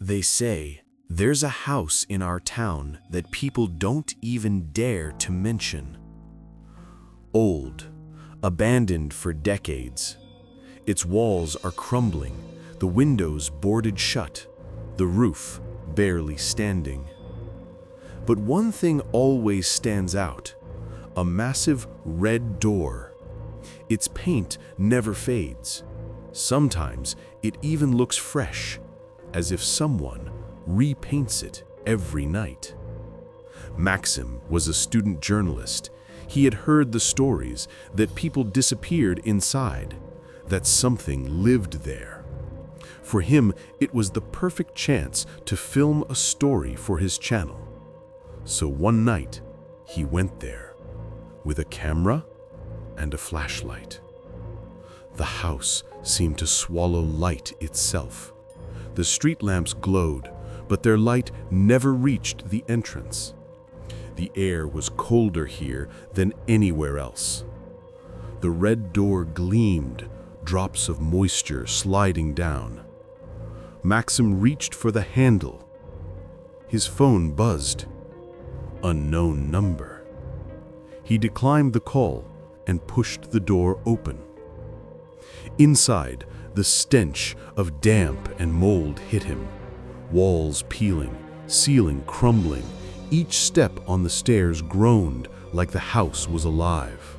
They say there's a house in our town that people don't even dare to mention. Old, abandoned for decades. Its walls are crumbling, the windows boarded shut, the roof barely standing. But one thing always stands out: a massive red door. Its paint never fades. Sometimes it even looks fresh, as if someone repaints it every night. Maxim was a student journalist. He had heard the stories that people disappeared inside, that something lived there. For him, it was the perfect chance to film a story for his channel. So one night, he went there, with a camera and a flashlight. The house seemed to swallow light itself. The street lamps glowed, but their light never reached the entrance. The air was colder here than anywhere else. The red door gleamed, drops of moisture sliding down. Maxim reached for the handle. His phone buzzed. Unknown number. He declined the call and pushed the door open. Inside, the stench of damp and mold hit him. Walls peeling, ceiling crumbling. Each step on the stairs groaned like the house was alive.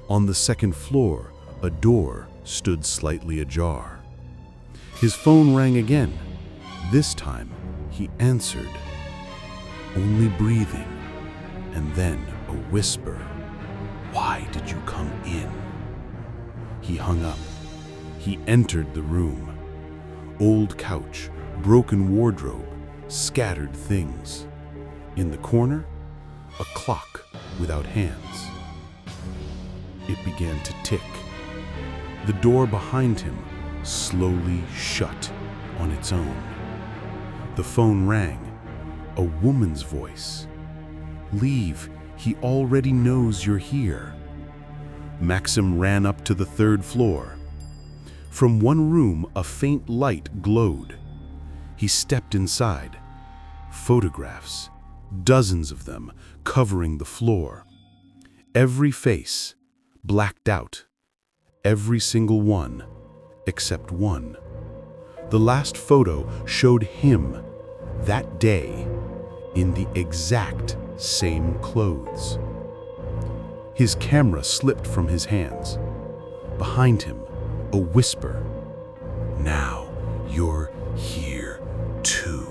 On the second floor, a door stood slightly ajar. His phone rang again. This time, he answered. Only breathing, and then a whisper. "Why did you come in?" He hung up. He entered the room. Old couch, broken wardrobe, scattered things. In the corner, a clock without hands. It began to tick. The door behind him slowly shut on its own. The phone rang. A woman's voice. "Leave, he already knows you're here." Maxim ran up to the third floor. From one room, a faint light glowed. He stepped inside. Photographs, dozens of them, covering the floor. Every face, blacked out. Every single one, except one. The last photo showed him, that day, in the exact same clothes. His camera slipped from his hands. Behind him, a whisper. "Now you're here too."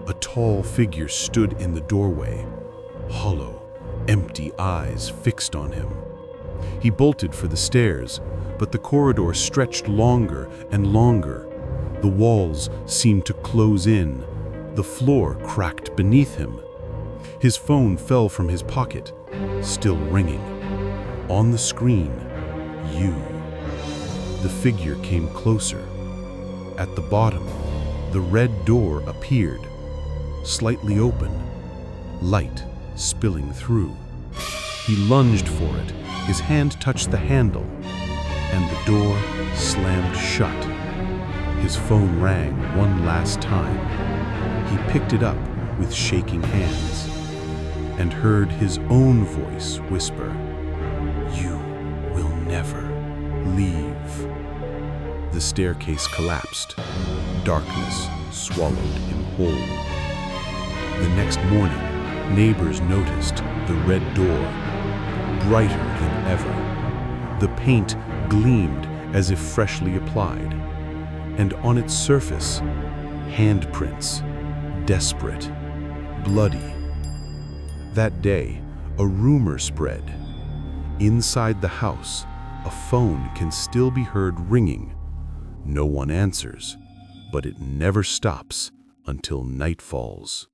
A tall figure stood in the doorway, hollow, empty eyes fixed on him. He bolted for the stairs, but the corridor stretched longer and longer. The walls seemed to close in. The floor cracked beneath him. His phone fell from his pocket, still ringing. On the screen, you. The figure came closer. At the bottom, the red door appeared, slightly open, light spilling through. He lunged for it. His hand touched the handle, and the door slammed shut. His phone rang one last time. He picked it up with shaking hands and heard his own voice whisper, "You will never leave." The staircase collapsed. Darkness swallowed him whole. The next morning, neighbors noticed the red door, brighter than ever. The paint gleamed as if freshly applied, and on its surface, handprints, desperate, bloody. That day, a rumor spread. Inside the house, a phone can still be heard ringing. No one answers, but it never stops until night falls.